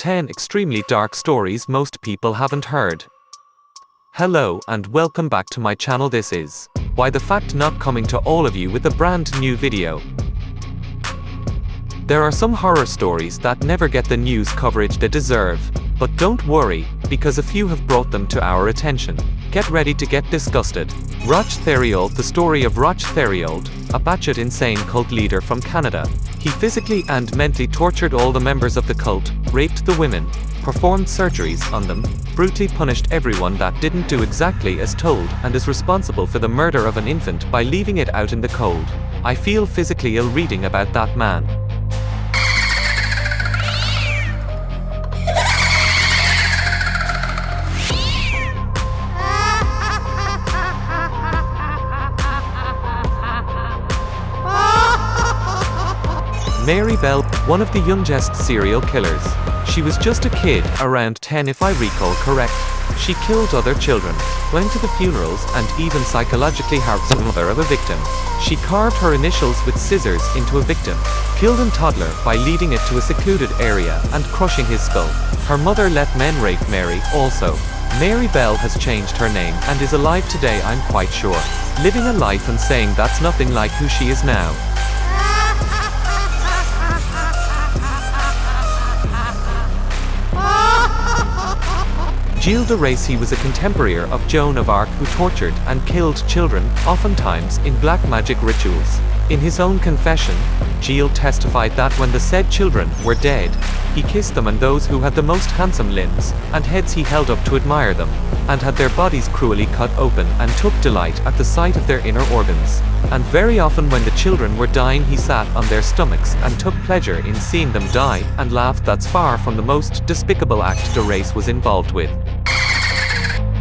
10 extremely dark stories most people haven't heard. Hello and welcome back to my channel. This is Why the Fact, not coming to all of you with a brand new video. There are some horror stories that never get the news coverage they deserve, but don't worry, because a few have brought them to our attention. Get ready to get disgusted. Raj Theriot. The story of Raj Theriot, a batshit insane cult leader from Canada. He physically and mentally tortured all the members of the cult, raped the women, performed surgeries on them, brutally punished everyone that didn't do exactly as told, and is responsible for the murder of an infant by leaving it out in the cold. I feel physically ill reading about that man. Mary Bell, one of the youngest serial killers. She was just a kid, around 10 if I recall correct. She killed other children, went to the funerals, and even psychologically harmed the mother of a victim. She carved her initials with scissors into a victim, killed a toddler by leading it to a secluded area and crushing his skull. Her mother let men rape Mary also. Mary Bell has changed her name and is alive today, I'm quite sure. Living a life and saying that's nothing like who she is now. Gilles de Rais. He was a contemporary of Joan of Arc who tortured and killed children, oftentimes in black magic rituals. In his own confession, Gilles testified that when the said children were dead, he kissed them and those who had the most handsome limbs and heads he held up to admire them, and had their bodies cruelly cut open and took delight at the sight of their inner organs. And very often when the children were dying he sat on their stomachs and took pleasure in seeing them die, and laughed. That's far from the most despicable act de Rais was involved with.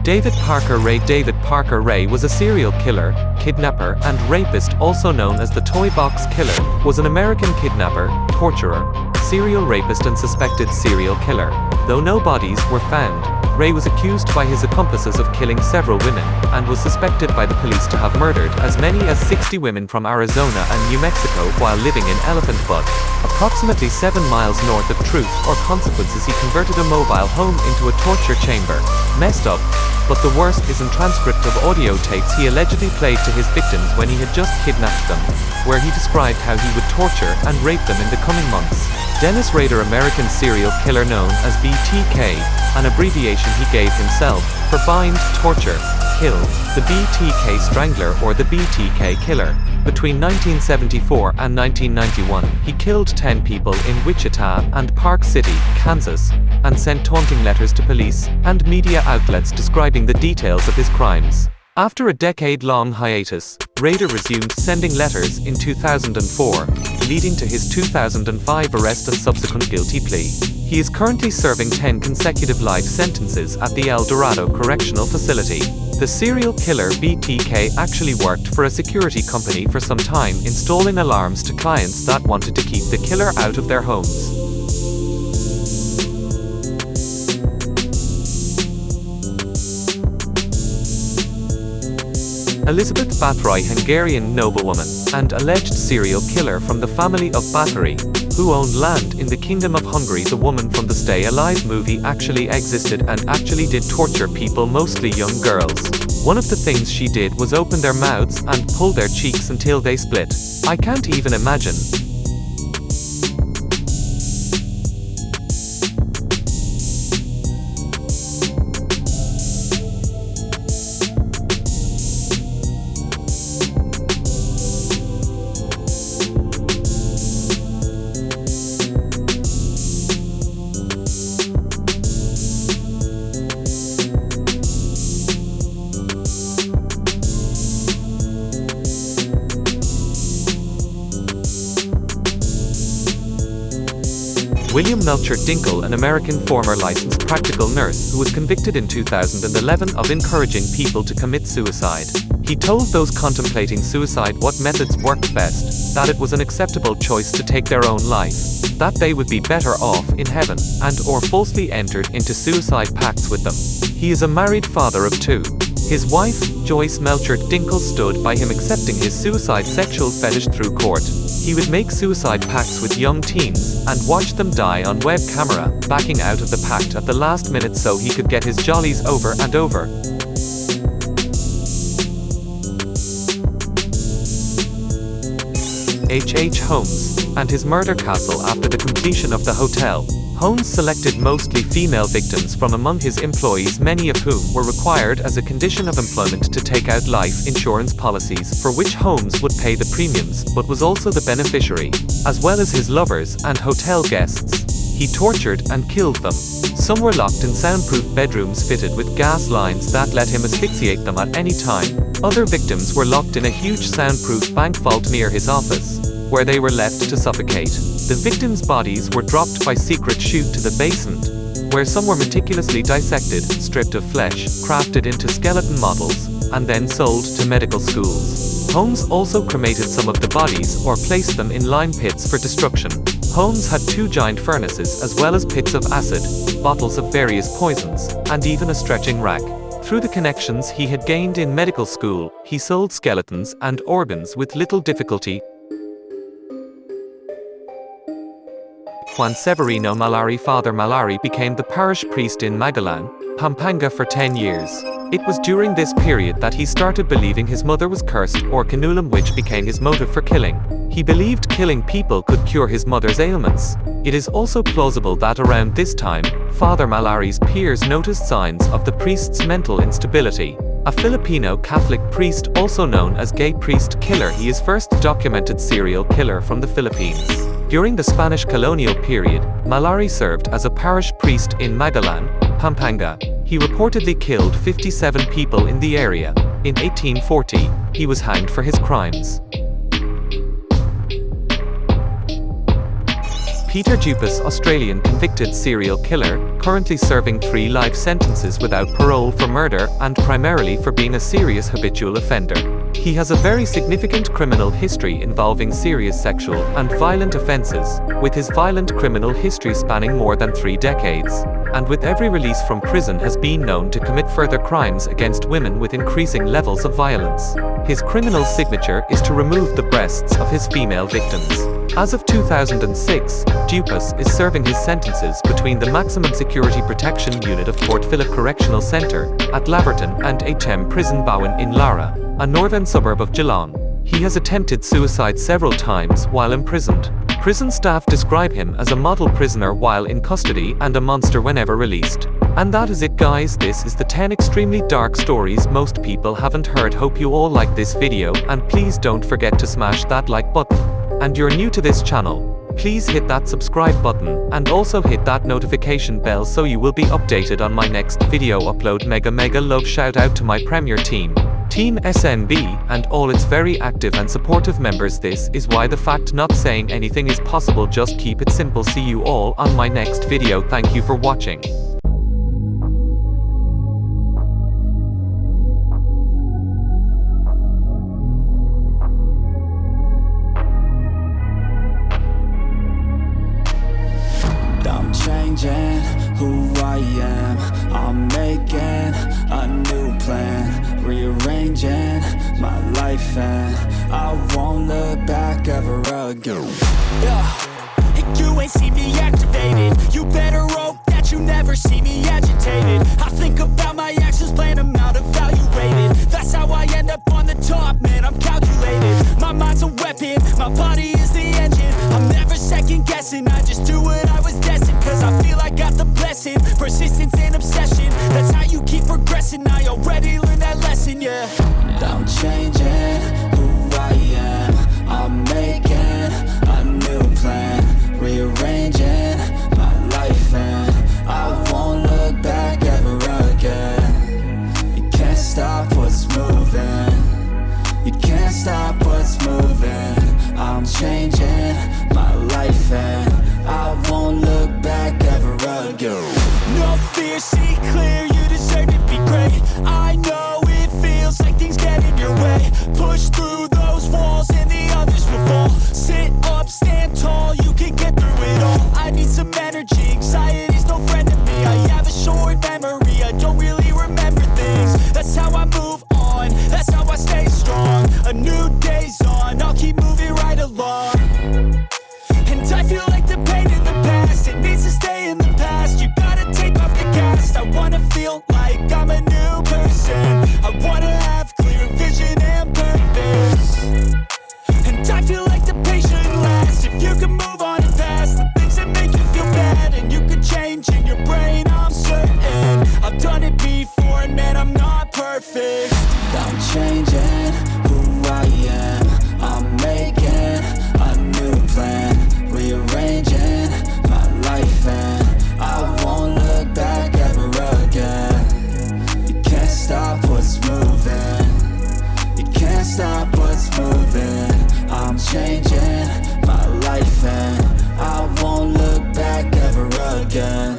David Parker Ray. David Parker Ray was a serial killer, kidnapper, and rapist, also known as the Toy Box Killer, was an American kidnapper, torturer, serial rapist and suspected serial killer. Though no bodies were found, Ray was accused by his accomplices of killing several women, and was suspected by the police to have murdered as many as 60 women from Arizona and New Mexico while living in Elephant Butte, approximately 7 miles north of Truth or Consequences. He converted a mobile home into a torture chamber. Messed up. But the worst is in transcript of audio tapes he allegedly played to his victims when he had just kidnapped them, where he described how he would torture and rape them in the coming months. Dennis Rader, American serial killer known as BTK, an abbreviation he gave himself, for bind, torture, kill, the BTK Strangler or the BTK Killer. Between 1974 and 1991, he killed 10 people in Wichita and Park City, Kansas, and sent taunting letters to police and media outlets describing the details of his crimes. After a decade-long hiatus, Rader resumed sending letters in 2004, leading to his 2005 arrest and subsequent guilty plea. He is currently serving 10 consecutive life sentences at the El Dorado Correctional Facility. The serial killer BTK actually worked for a security company for some time, installing alarms to clients that wanted to keep the killer out of their homes. Elizabeth Bathory, Hungarian noblewoman and alleged serial killer from the family of Bathory, who owned land in the Kingdom of Hungary. The woman from the Stay Alive movie actually existed and actually did torture people, mostly young girls. One of the things she did was open their mouths and pull their cheeks until they split. I can't even imagine. William Melcher Dinkle, an American former licensed practical nurse who was convicted in 2011 of encouraging people to commit suicide. He told those contemplating suicide what methods worked best, that it was an acceptable choice to take their own life, that they would be better off in heaven, and or falsely entered into suicide pacts with them. He is a married father of 2. His wife, Joyce Melcher Dinkle, stood by him accepting his suicide sexual fetish through court. He would make suicide pacts with young teens, and watch them die on web camera, backing out of the pact at the last minute so he could get his jollies over and over. H. Holmes, and his murder castle. After the completion of the hotel, Holmes selected mostly female victims from among his employees, many of whom were required as a condition of employment to take out life insurance policies for which Holmes would pay the premiums, but was also the beneficiary, as well as his lovers and hotel guests. He tortured and killed them. Some were locked in soundproof bedrooms fitted with gas lines that let him asphyxiate them at any time. Other victims were locked in a huge soundproof bank vault near his office, where they were left to suffocate. The victims' bodies were dropped by secret chute to the basement, where some were meticulously dissected, stripped of flesh, crafted into skeleton models, and then sold to medical schools. Holmes also cremated some of the bodies or placed them in lime pits for destruction. Holmes had 2 giant furnaces as well as pits of acid, bottles of various poisons, and even a stretching rack. Through the connections he had gained in medical school, he sold skeletons and organs with little difficulty. Juan Severino Mallari. Father Mallari became the parish priest in Magalan, Pampanga for 10 years. It was during this period that he started believing his mother was cursed or canulum, which became his motive for killing. He believed killing people could cure his mother's ailments. It is also plausible that around this time, Father Mallari's peers noticed signs of the priest's mental instability. A Filipino Catholic priest, also known as gay priest killer, he is first documented serial killer from the Philippines. During the Spanish colonial period, Mallari served as a parish priest in Magalan, Pampanga. He reportedly killed 57 people in the area. In 1840, he was hanged for his crimes. Peter Dupas, Australian convicted serial killer, currently serving 3 life sentences without parole for murder and primarily for being a serious habitual offender. He has a very significant criminal history involving serious sexual and violent offenses, with his violent criminal history spanning more than 3 decades, and with every release from prison has been known to commit further crimes against women with increasing levels of violence. His criminal signature is to remove the breasts of his female victims. As of 2006, Dupas is serving his sentences between the Maximum Security Protection Unit of Port Phillip Correctional Centre at Laverton and HM Prison Bowen in Lara, a northern suburb of Geelong. He has attempted suicide several times while imprisoned. Prison staff describe him as a model prisoner while in custody and a monster whenever released. And that is it, guys. This is the 10 extremely dark stories most people haven't heard. Hope you all like this video, and please don't forget to smash that like button. And you're new to this channel, please hit that subscribe button and also hit that notification bell so you will be updated on my next video upload. Mega love shout out to my premier team, Team SNB, and all its very active and supportive members. This is why the fact not saying anything is possible. Just keep it simple. See you all on my next video. Thank you for watching. Changing who I am, I'm making a new plan, rearranging my life, and I won't look back ever again. And you ain't see me activated. You better hope that you never see me agitated. I think about my actions, plan them out, evaluated. That's how I end up on the top, man, I'm calculated. My mind's a weapon, my body is the engine. I'm never second guessing, I just do what I was destined. Cause I feel I got the blessing, persistence and obsession. That's how you keep progressing, I already learned that lesson, yeah. I'm changing who I am, I'm making a new plan, rearranging my life, and I won't look back ever again. You can't stop what's moving, you can't stop what's moving. I'm changing my life, and I won't look back ever again. No fear, see clear, you deserve to be great. I know it feels like things get in your way. Push through those walls and the others will fall. Sit up, stand tall, you can get through it all. I need some energy, anxiety's no friend to me. I have a short memory, I don't really remember things. That's how I move on, that's how I stay strong. A new day's on, I'll keep moving right along. gotta take off the gas. I wanna feel like I'm a new person. I wanna have clear vision and purpose. And I feel like the patient lasts. If you can move on and past the things that make you feel bad, and you could change in your brain, I'm certain. I've done it before and man, I'm not perfect. I'm changing who I am. I'm making a new plan, rearranging my life, and I won't look back ever again. You can't stop what's moving. You can't stop what's moving. I'm changing my life, and I won't look back ever again.